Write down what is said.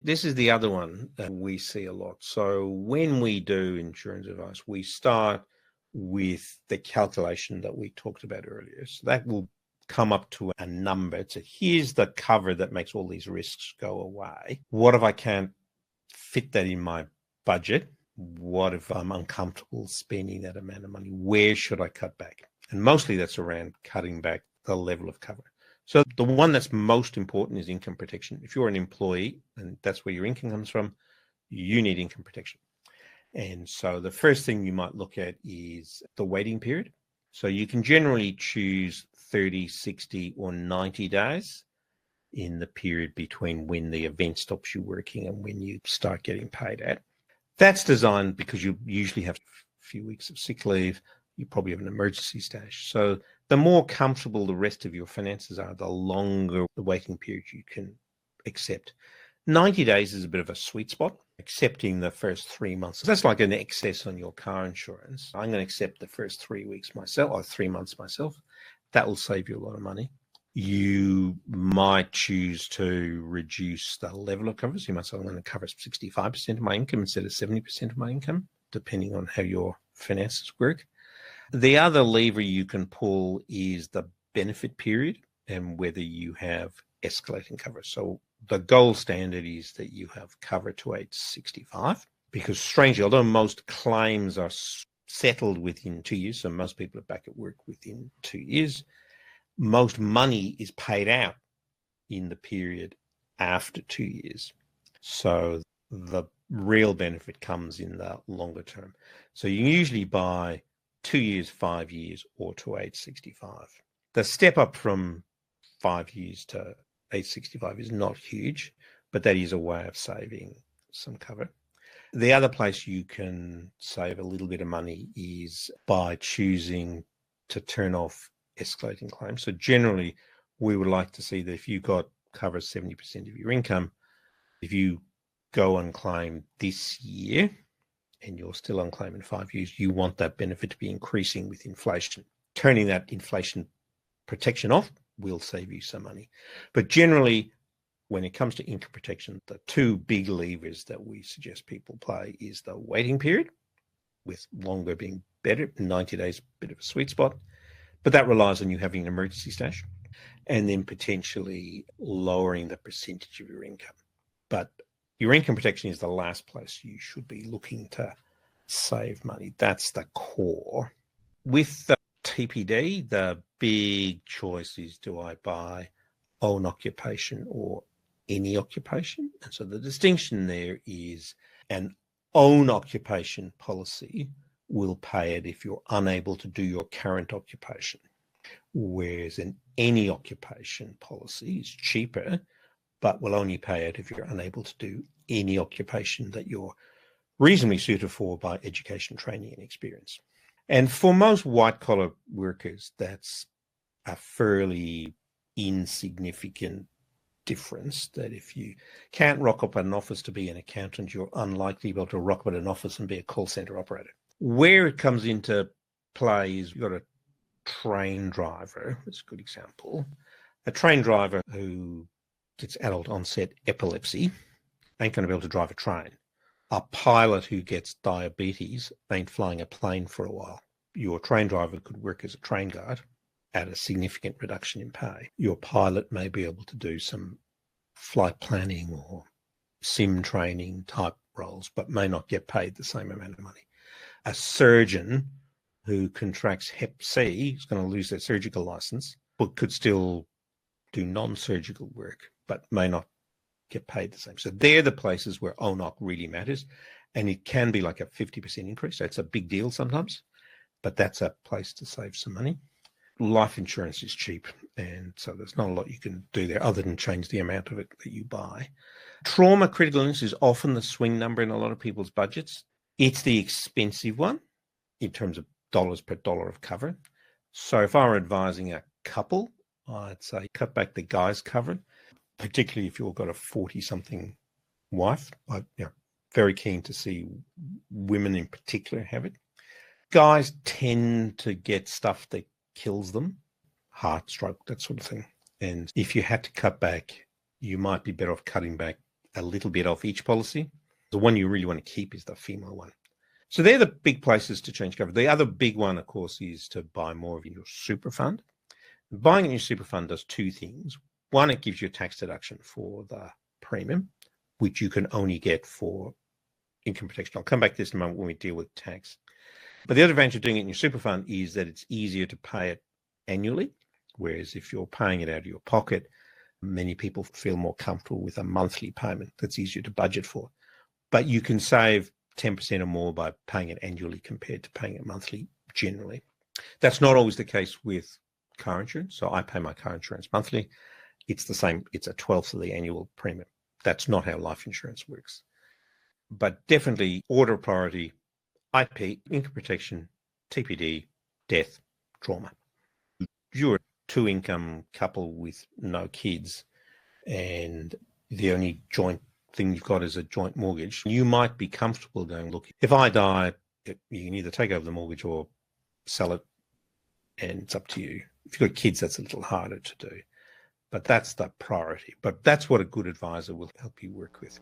This is the other one that we see a lot. So when we do insurance advice, we start with the calculation that we talked about earlier. So that will come up to a number. It's here's the cover that makes all these risks go away. What if I can't fit that in my budget? What if I'm uncomfortable spending that amount of money? Where should I cut back? And mostly that's around cutting back the level of cover. So the one that's most important is income protection. If you're an employee and that's where your income comes from, you need income protection. And so the first thing you might look at is the waiting period. So you can generally choose 30, 60, or 90 days in the period between when the event stops you working and when you start getting paid out. That's designed because you usually have a few weeks of sick leave. You probably have an emergency stash. So the more comfortable the rest of your finances are, the longer the waiting period you can accept. 90 days is a bit of a sweet spot, accepting the first 3 months. That's like an excess on your car insurance. I'm going to accept the first 3 weeks myself, or 3 months myself. That will save you a lot of money. You might choose to reduce the level of coverage. You might say, I'm going to cover 65% of my income instead of 70% of my income, depending on how your finances work. The other lever you can pull is the benefit period and whether you have escalating cover. So the gold standard is that you have cover to age 65, because strangely, although most claims are settled within 2 years, so most people are back at work within 2 years, most money is paid out in the period after 2 years. So the real benefit comes in the longer term. So you usually buy 2 years, 5 years, or to age 65. The step up from 5 years to age 65 is not huge, but that is a way of saving some cover. The other place you can save a little bit of money is by choosing to turn off escalating claims. So generally, we would like to see that if you got cover 70% of your income, if you go and claim this year and you're still on claim in 5 years, you want that benefit to be increasing with inflation. Turning that inflation protection off will save you some money. But generally, when it comes to income protection, the two big levers that we suggest people play is the waiting period, with longer being better. 90 days, a bit of a sweet spot, but that relies on you having an emergency stash, and then potentially lowering the percentage of your income. But your income protection is the last place you should be looking to save money. That's the core. With the TPD, the big choice is, do I buy own occupation or any occupation? And so the distinction there is an own occupation policy will pay it if you're unable to do your current occupation, whereas an any occupation policy is cheaper, but will only pay it if you're unable to do any occupation that you're reasonably suited for by education, training, and experience. And for most white-collar workers, that's a fairly insignificant difference, that if you can't rock up at an office to be an accountant, you're unlikely to be able to rock up at an office and be a call center operator. Where it comes into play is you've got a train driver. That's a good example. A train driver who gets adult onset epilepsy ain't going to be able to drive a train. A pilot who gets diabetes ain't flying a plane for a while. Your train driver could work as a train guard at a significant reduction in pay. Your pilot may be able to do some flight planning or sim training type roles, but may not get paid the same amount of money. A surgeon who contracts Hep C is going to lose their surgical license, but could still do non-surgical work, but may not get paid the same. So they're the places where ONOC really matters. And it can be like a 50% increase. So it's a big deal sometimes, but that's a place to save some money. Life insurance is cheap, and so there's not a lot you can do there other than change the amount of it that you buy. Trauma critical illness is often the swing number in a lot of people's budgets. It's the expensive one in terms of dollars per dollar of cover. So if I were advising a couple, I'd say cut back the guy's cover, particularly if you've got a 40-something wife. I'm very keen to see women in particular have it. Guys tend to get stuff that kills them, heart, stroke, that sort of thing. And if you had to cut back, you might be better off cutting back a little bit off each policy. The one you really want to keep is the female one. So they're the big places to change cover. The other big one, of course, is to buy more of your super fund. Buying in your super fund does two things. One, it gives you a tax deduction for the premium, which you can only get for income protection. I'll come back to this in a moment when we deal with tax. But the other advantage of doing it in your super fund is that it's easier to pay it annually, whereas if you're paying it out of your pocket, many people feel more comfortable with a monthly payment that's easier to budget for. But you can save 10% or more by paying it annually compared to paying it monthly generally. That's not always the case with car insurance. So I pay my car insurance monthly. It's the same. It's a 12th of the annual premium. That's not how life insurance works. But definitely order of priority, IP, income protection, TPD, death, trauma. You're a two-income couple with no kids and the only joint thing you've got is a joint mortgage. You might be comfortable going, look, if I die, you can either take over the mortgage or sell it, and it's up to you. If you've got kids, that's a little harder to do. But that's the priority. But that's what a good advisor will help you work with.